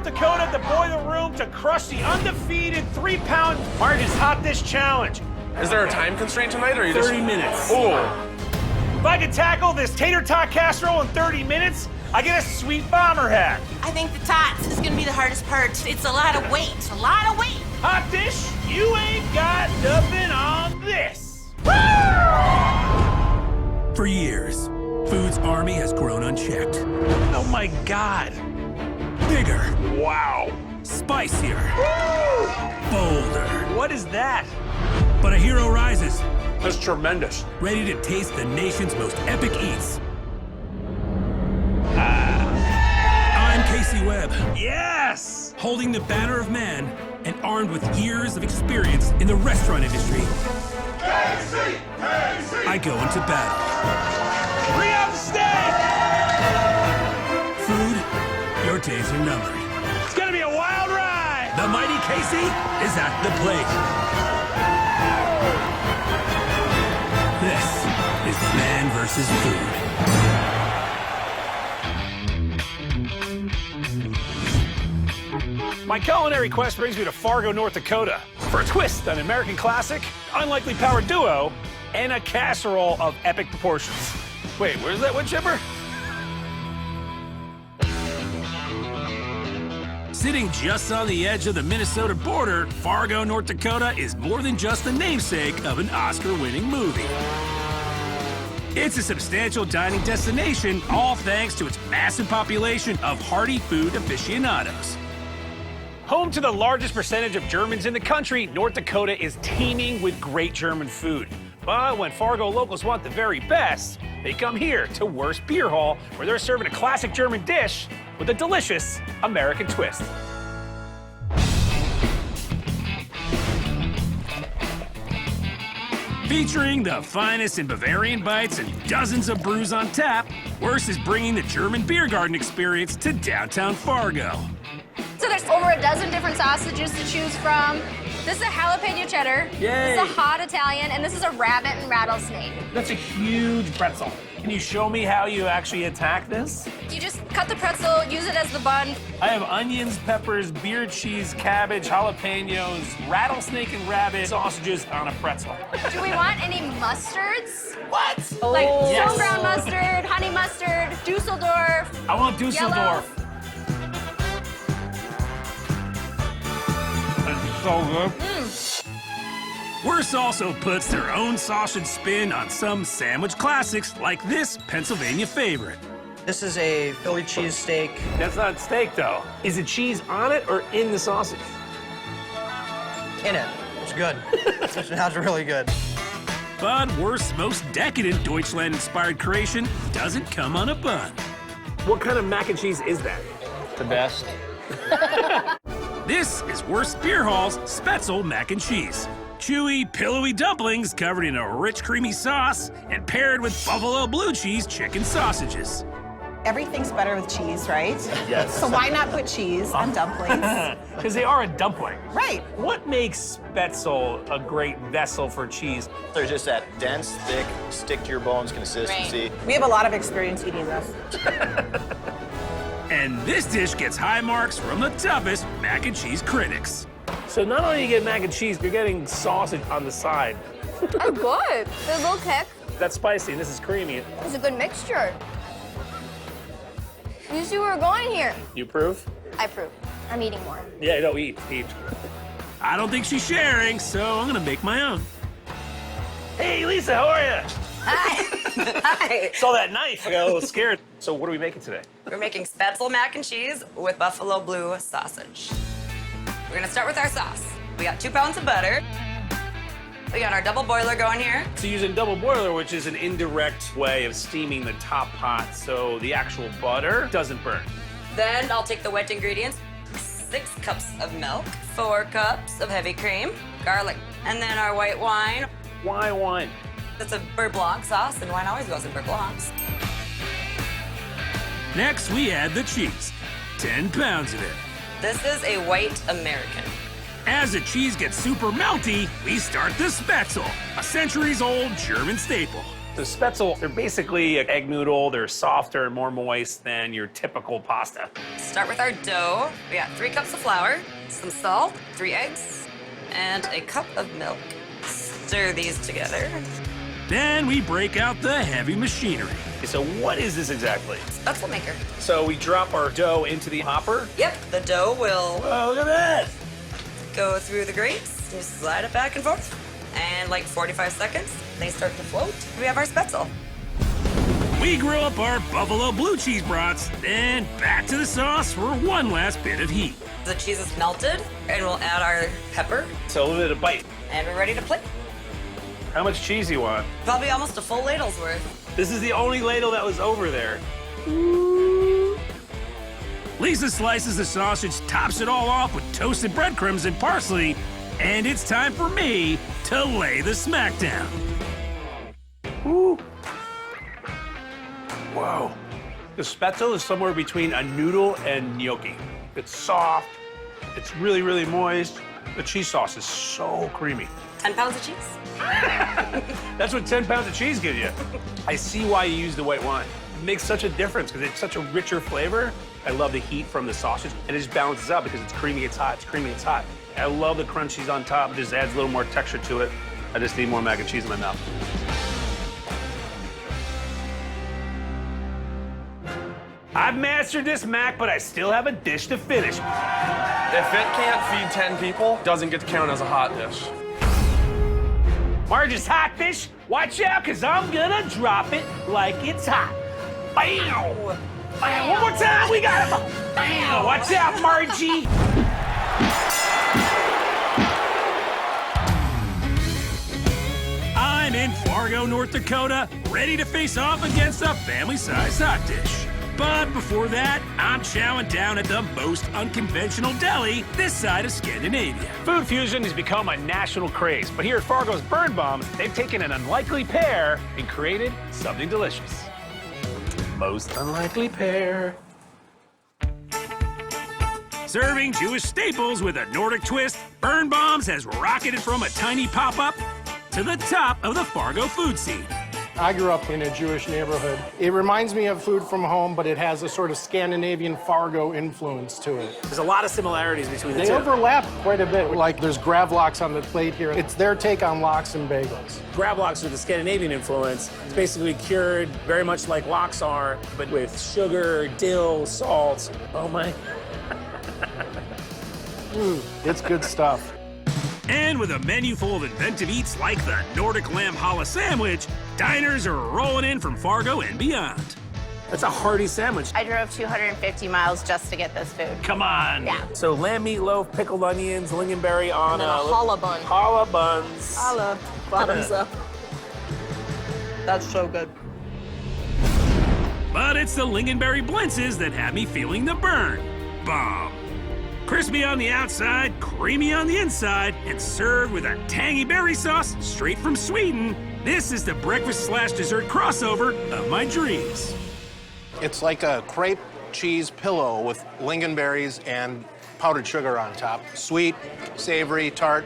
Dakota, the boiler room to crush the undefeated 3-pound Martin's Hot Dish Challenge. Is there a time constraint tonight, or are you 30 minutes. Oh. If I can tackle this tater tot casserole in 30 minutes, I get a sweet bomber hat. I think the tots is gonna be the hardest part. It's a lot of weight, a lot of weight. Hot Dish, you ain't got nothing on this. For years, Food's army has grown unchecked. Oh my God. Bigger, Wow. spicier, bolder. What is that? But a hero rises, That's tremendous. ready to taste the nation's most epic eats. I'm Casey Webb, Yes. holding the banner of man and armed with years of experience in the restaurant industry. Casey! Casey! I go into battle. Bring out the steak. Food, your days are numbered. It's gonna be a wild ride. The mighty Casey is at the plate. This is Man vs. Food. My culinary quest brings me to Fargo, North Dakota for a twist on an American classic, unlikely power duo, and a casserole of epic proportions. Wait, where's that wood chipper? Sitting just on the edge of the Minnesota border, Fargo, North Dakota is more than just the namesake of an Oscar-winning movie. It's a substantial dining destination, all thanks to its massive population of hearty food aficionados. Home to the largest percentage of Germans in the country, North Dakota is teeming with great German food. But when Fargo locals want the very best, they come here to Wurst Beer Hall, where they're serving a classic German dish with a delicious American twist. Featuring the finest in Bavarian bites and dozens of brews on tap, Wurst is bringing the German beer garden experience to downtown Fargo. So there's over a dozen different sausages to choose from. This is a jalapeno cheddar. Yay. This is a hot Italian, and this is a rabbit and rattlesnake. That's a huge pretzel. Can you show me how you actually attack this? You just cut the pretzel, use it as the bun. I have onions, peppers, beer cheese, cabbage, jalapenos, rattlesnake and rabbit sausages on a pretzel. Do we want any mustards? What? Like yes. stone ground mustard, honey mustard, Dusseldorf. I want Dusseldorf. That's so good. Wurst also puts their own sausage spin on some sandwich classics like this Pennsylvania favorite. This is a Philly cheesesteak. That's not steak, though. Is it cheese on it or in the sausage? In it. It's good. That's really good. But Wurst's most decadent Deutschland-inspired creation doesn't come on a bun. What kind of mac and cheese is that? The best. This is Wurst Beer Hall's Spätzle mac and cheese. Chewy, pillowy dumplings covered in a rich, creamy sauce and paired with buffalo blue cheese chicken sausages. Everything's better with cheese, right? Yes. So why not put cheese on dumplings? Because they are a dumpling. Right. What makes Spätzle a great vessel for cheese? There's just that dense, thick, stick to your bones consistency. We have a lot of experience eating this. And this dish gets high marks from the toughest mac and cheese critics. So not only do you get mac and cheese, you're getting sausage on the side. Oh, good. There's a little kick. That's spicy and this is creamy. It's a good mixture. You see where we're going here. You approve? I approve. I'm eating more. Yeah, no, eat. I don't think she's sharing, so I'm gonna make my own. Hey, Lisa, how are you? Hi. Hi. Saw that knife. I got a little scared. So what are we making today? We're making Spätzle mac and cheese with buffalo blue sausage. We're gonna start with our sauce. We got 2 pounds of butter. We got our double boiler going here. So using double boiler, which is an indirect way of steaming the top pot so the actual butter doesn't burn. Then I'll take the wet ingredients. 6 cups of milk, 4 cups of heavy cream, garlic, and then our white wine. Why wine? That's a beurre blanc sauce, and wine always goes in beurre blancs. Next, we add the cheese, 10 pounds of it. This is a white American. As the cheese gets super melty, we start the Spätzle, a centuries-old German staple. The Spätzle, they're basically an egg noodle. They're softer and more moist than your typical pasta. Start with our dough. We got 3 cups of flour, some salt, 3 eggs, and a cup of milk. Stir these together. Then we break out the heavy machinery. Okay, so what is this exactly? Spätzle maker. So we drop our dough into the hopper. Yep, the dough will Oh, look at that. go through the grates. You slide it back and forth. And like 45 seconds, they start to float. We have our Spätzle. We grill up our buffalo blue cheese brats, then back to the sauce for one last bit of heat. The cheese is melted, and we'll add our pepper, So a little bit of bite. and we're ready to plate. How much cheese do you want? Probably almost a full ladle's worth. This is the only ladle that was over there. Lisa slices the sausage, tops it all off with toasted breadcrumbs and parsley, and it's time for me to lay the smackdown. Woo. Whoa. The Spätzle is somewhere between a noodle and gnocchi. It's soft. It's really, really moist. The cheese sauce is so creamy. 10 pounds of cheese. That's what 10 pounds of cheese gives you. I see why you use the white wine. It makes such a difference because it's such a richer flavor. I love the heat from the sausage, and it just balances out because it's creamy, it's hot, it's creamy, it's hot. I love the crunchies on top. It just adds a little more texture to it. I just need more mac and cheese in my mouth. I've mastered this mac, but I still have a dish to finish. If it can't feed 10 people, it doesn't get to count as a hot dish. Marge's hot dish, watch out, because I'm gonna drop it like it's hot. Bam! Bam! One more time, we got it! Bam! Watch out, Margie! I'm in Fargo, North Dakota, ready to face off against a family-sized hot dish. But before that, I'm chowing down at the most unconventional deli this side of Scandinavia. Food fusion has become a national craze, but here at Fargo's Burn Bombs, they've taken an unlikely pair and created something delicious. Most unlikely pair. Serving Jewish staples with a Nordic twist, Burn Bombs has rocketed from a tiny pop-up to the top of the Fargo food scene. I grew up in a Jewish neighborhood. It reminds me of food from home, but it has a sort of Scandinavian Fargo influence to it. There's a lot of similarities between the They two. overlap quite a bit. Like there's gravlax on the plate here. It's their take on lox and bagels. Gravlax with the Scandinavian influence. It's basically cured very much like lox are, but with sugar, dill, salt. Oh my. It's good stuff. And with a menu full of inventive eats like the Nordic lamb challah sandwich, diners are rolling in from Fargo and beyond. That's a hearty sandwich. I drove 250 miles just to get this food. Come on. Yeah. So lamb meatloaf, pickled onions, lingonberry on And then a challah bun. Challah buns. Holla, bottoms up. That's so good. But it's the lingonberry blintzes that have me feeling the burn bomb. Crispy on the outside, creamy on the inside, and served with a tangy berry sauce straight from Sweden. This is the breakfast/dessert crossover of my dreams. It's like a crepe cheese pillow with lingonberries and powdered sugar on top. Sweet, savory, tart.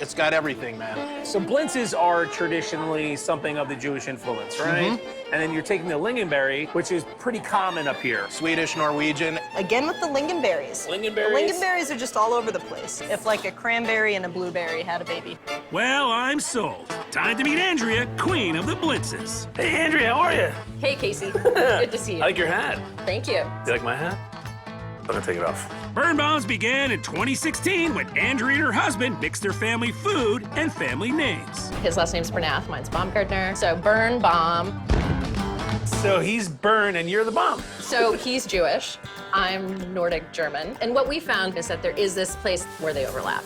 It's got everything, man. So blintzes are traditionally something of the Jewish influence, right? And then you're taking the lingonberry, which is pretty common up here. Swedish, Norwegian. Again with the lingonberries. Lingonberries? The lingonberries are just all over the place. If like a cranberry and a blueberry had a baby. Well, I'm sold. Time to meet Andrea, queen of the blintzes. Hey, Andrea, how are you? Hey, Casey. Good to see you. I like your hat. Thank you. You like my hat? I'm gonna take it off. Burn Bombs began in 2016 when Andrea and her husband mixed their family food and family names. His last name's Bernath, mine's Baumgartner. So Burn Bomb. So he's Burn and you're the bomb. So he's Jewish, I'm Nordic German. And what we found is that there is this place where they overlap.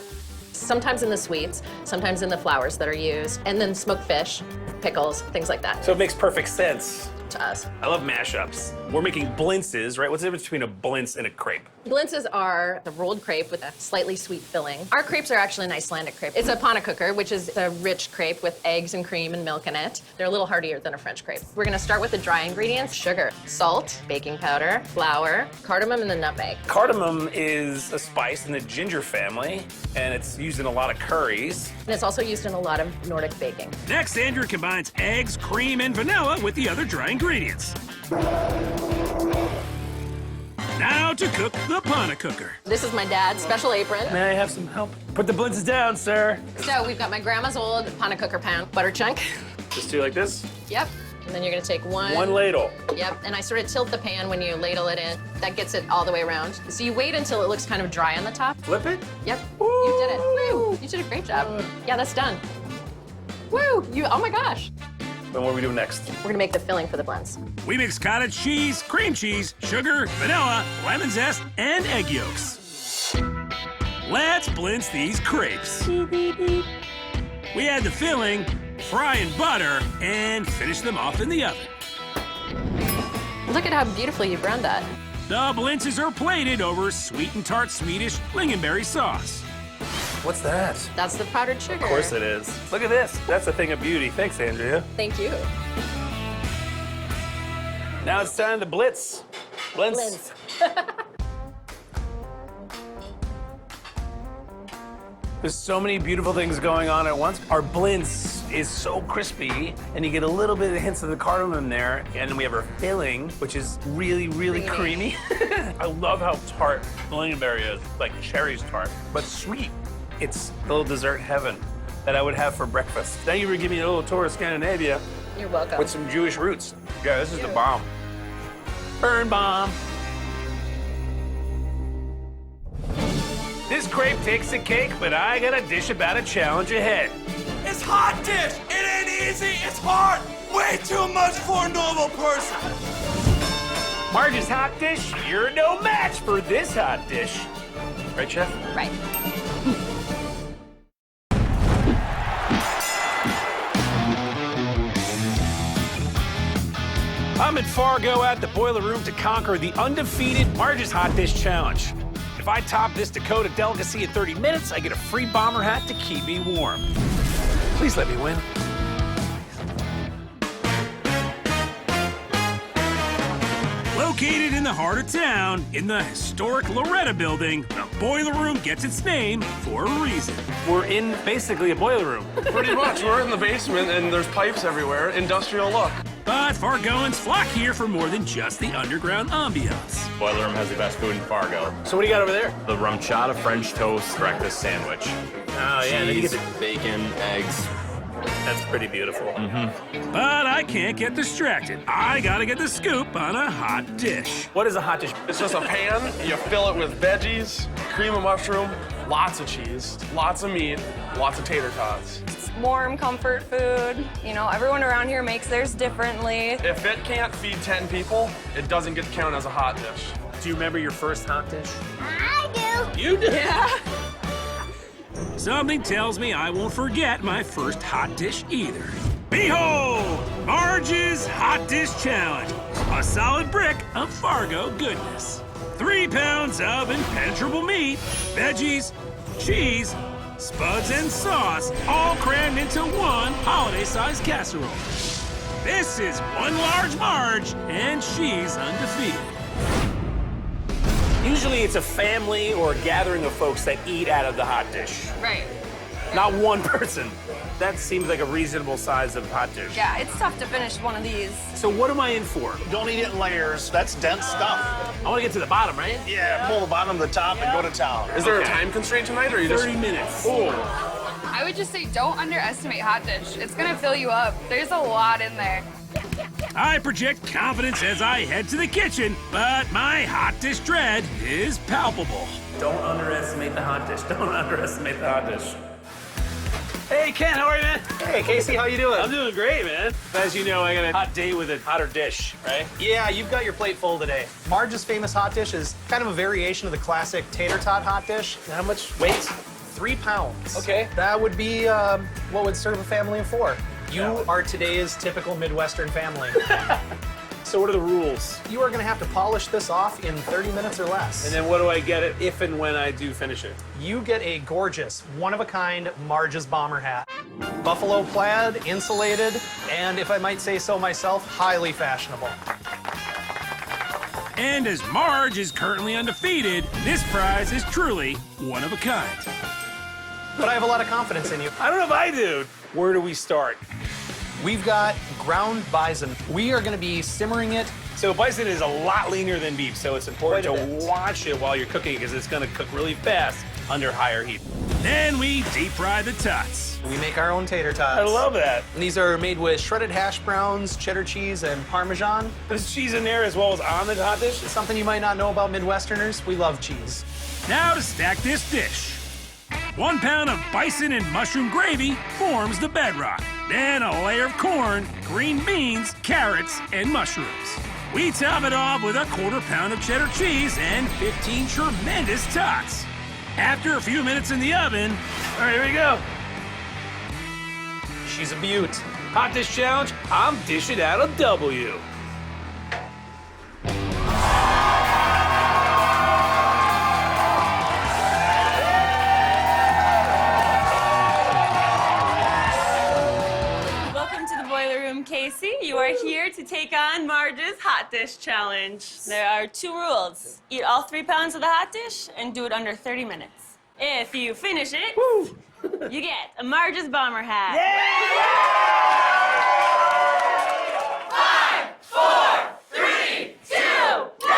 Sometimes in the sweets, sometimes in the flours that are used, and then smoked fish, pickles, things like that. So it makes perfect sense to us. I love mashups. We're making blintzes, right? What's the difference between a blintz and a crepe? Blintzes are the rolled crepe with a slightly sweet filling. Our crepes are actually an Icelandic crepe. It's a pannekuchen, which is a rich crepe with eggs and cream and milk in it. They're a little heartier than a French crepe. We're gonna start with the dry ingredients: sugar, salt, baking powder, flour, cardamom, and the nutmeg. Cardamom is a spice in the ginger family, and it's used in a lot of curries. And it's also used in a lot of Nordic baking. Next, Andrew combines eggs, cream, and vanilla with the other dry ingredients. Now to cook the pannekuchen. This is my dad's special apron. May I have some help? Put the blintzes down, sir. So we've got my grandma's old pannekuchen pan, butter chunk. Just do like this. Yep. And then you're gonna take one ladle. Yep, and I sort of tilt the pan when you ladle it in. That gets it all the way around. So you wait until it looks kind of dry on the top. Flip it? Yep, you did it. Woo! You did a great job. Yeah, that's done. Woo! Oh my gosh. Then what are we doing next? We're gonna make the filling for the blends. We mix cottage cheese, cream cheese, sugar, vanilla, lemon zest, and egg yolks. Let's blitz these crepes. We add the filling, fry in butter, and finish them off in the oven. Look at how beautifully you browned that. The blintzes are plated over sweet and tart Swedish lingonberry sauce. What's that? That's the powdered sugar. Of course it is. Look at this. That's a thing of beauty. Thanks, Andrea. Thank you. Now it's time to blitz. Blintz. There's so many beautiful things going on at once. Our blintz is so crispy, and you get a little bit of hints of the cardamom there, and then we have our filling, which is really, really creamy. I love how tart the lingonberry is, like cherries tart, but sweet. It's a little dessert heaven that I would have for breakfast. Thank you for giving me a little tour of Scandinavia. You're welcome. With some Jewish roots. Yeah, this is the bomb. Burn bomb. This crepe takes the cake, but I got a dish about a challenge ahead. It's hot dish. It ain't easy. It's hard. Way too much for a normal person. Marge's hot dish, you're no match for this hot dish. Right, Chef? Right. I'm in Fargo at the Boiler Room to conquer the undefeated Marge's Hot Dish Challenge. If I top this Dakota delicacy in 30 minutes, I get a free bomber hat to keep me warm. Please let me win. Located in the heart of town, in the historic Loretta Building, the Boiler Room gets its name for a reason. We're in basically a boiler room. Pretty much. We're in the basement, and there's pipes everywhere. Industrial look. But Fargoans flock here for more than just the underground ambiance. Boiler Room has the best food in Fargo. So what do you got over there? The rumchata French toast breakfast sandwich. Oh, yeah. Then you Cheese, get the... bacon, eggs. That's pretty beautiful. But I can't get distracted. I gotta get the scoop on a hot dish. What is a hot dish? It's just a pan. You fill it with veggies, cream of mushroom, lots of cheese, lots of meat, lots of tater tots. Warm comfort food. You know, everyone around here makes theirs differently. If it can't feed 10 people, it doesn't get to count as a hot dish. Do you remember your first hot dish? I do. You do? Yeah. Something tells me I won't forget my first hot dish either. Behold, Marge's Hot Dish Challenge. A solid brick of Fargo goodness. 3 pounds of impenetrable meat, veggies, cheese, spuds, and sauce, all crammed into one holiday-sized casserole. This is one large Marge, and she's undefeated. Usually it's a family or a gathering of folks that eat out of the hot dish. Right. Not one person. That seems like a reasonable size of hot dish. Yeah, it's tough to finish one of these. So what am I in for? Don't eat it in layers. That's dense stuff. I want to get to the bottom, right? Yeah, pull the bottom to the top and go to town. Is there a time constraint tonight, or are you 30 minutes. Oh. I would just say don't underestimate hot dish. It's gonna fill you up. There's a lot in there. I project confidence as I head to the kitchen, but my hot dish dread is palpable. Don't underestimate the hot dish. Don't underestimate the hot dish. Hey, Ken, how are you, man? Hey, Casey, how you doing? I'm doing great, man. As you know, I got a hot date with a hotter dish, right? Yeah, you've got your plate full today. Marge's famous hot dish is kind of a variation of the classic tater tot hot dish. How much weight? 3 pounds. Okay. That would be what would serve a family of 4. You are today's typical Midwestern family. So what are the rules? You are gonna have to polish this off in 30 minutes or less. And then what do I get it if and when I do finish it? You get a gorgeous, one-of-a-kind Marge's bomber hat. Buffalo plaid, insulated, and if I might say so myself, highly fashionable. And as Marge is currently undefeated, this prize is truly one of a kind. But I have a lot of confidence in you. I don't know if I do. Where do we start? We've got ground bison. We are gonna be simmering it. So bison is a lot leaner than beef, so it's important Quite a to bit. watch it while you're cooking because it's gonna cook really fast under higher heat. Then we deep fry the tots. We make our own tater tots. I love that. And these are made with shredded hash browns, cheddar cheese, and Parmesan. There's cheese in there as well as on the hot dish. Something you might not know about Midwesterners, we love cheese. Now to stack this dish. 1 pound of bison and mushroom gravy forms the bedrock. Then a layer of corn, green beans, carrots, and mushrooms. We top it off with a 1/4 pound of cheddar cheese and 15 tremendous tots. After a few minutes in the oven, All right, here we go. She's a beaut. Hot dish challenge, I'm dishing out a W. Welcome to the Boiler Room, Casey. You are here to take on Marge's Hot Dish Challenge. There are 2 rules. Eat all 3 pounds of the hot dish and do it under 30 minutes. If you finish it, you get a Marge's bomber hat. 5, 4, 3, 2, 1!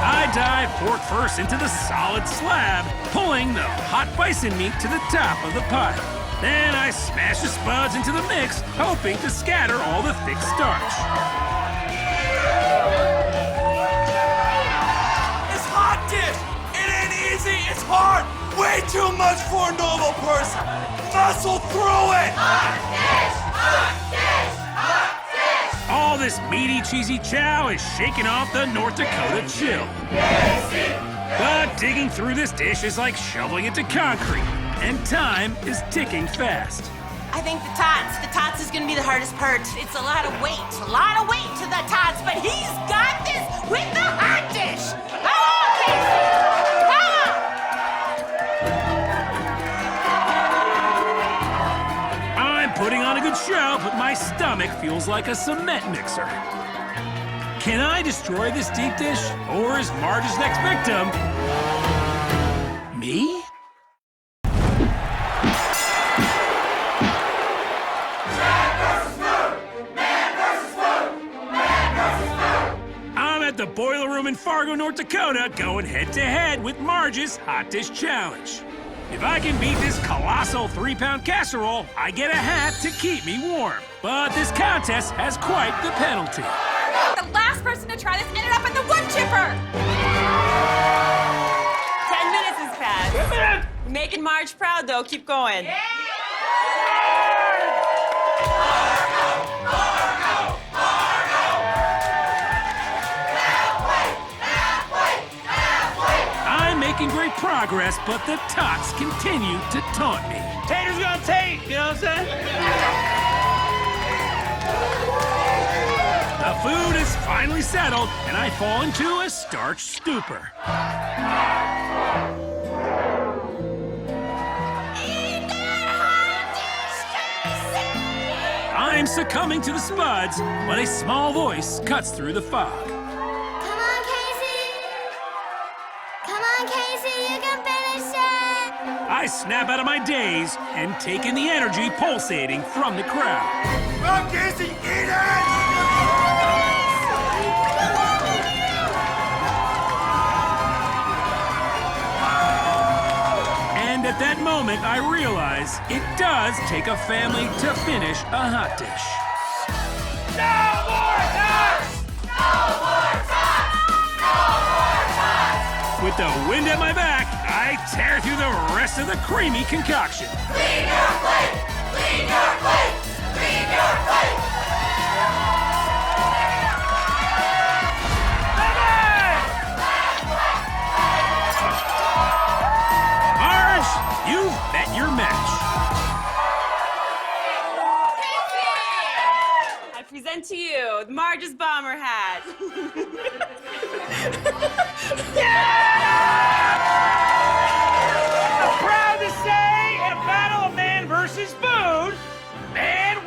I dive fork first into the solid slab, pulling the hot bison meat to the top of the pile. Then I smash the spuds into the mix, hoping to scatter all the thick starch. It's hot dish. It ain't easy. It's hard. Way too much for a normal person. Muscle through it. Hot dish. Hot dish. Hot dish. All this meaty, cheesy chow is shaking off the North Dakota chill. But digging through this dish is like shoveling into concrete, and time is ticking fast. I think the tots is gonna be the hardest part. It's a lot of weight to the tots, but he's got this with the hot dish. Come on, Casey! Come on! I'm putting on a good show, but my stomach feels like a cement mixer. Can I destroy this deep dish, or is Marge's next victim me? I'm at the Boiler Room in Fargo, North Dakota, going head-to-head with Marge's Hot Dish Challenge. If I can beat this colossal 3-pound casserole, I get a hat to keep me warm. But this contest has quite the penalty. The last person to try this ended up in the wood chipper. 10 minutes has passed. Making Marge proud, though. Keep going. I'm making great progress, but the tots continue to taunt me. Tater's gonna take, you know what I'm saying? The food is finally settled, and I fall into a starch stupor. I'm succumbing to the spuds, but a small voice cuts through the fog. Come on, Casey! Come on, Casey, you can finish it! I snap out of my daze and take in the energy pulsating from the crowd. Come on, Casey, eat it! And at that moment, I realize it does take a family to finish a hot dish. No more tots! No more tots! No more tots! With the wind at my back, I tear through the rest of the creamy concoction. Clean your plate! Clean your plate! Clean your plate! Marge, you've met your match. I I present to you the Marge's bomber hat. I'm proud to say, in a battle of man versus food, man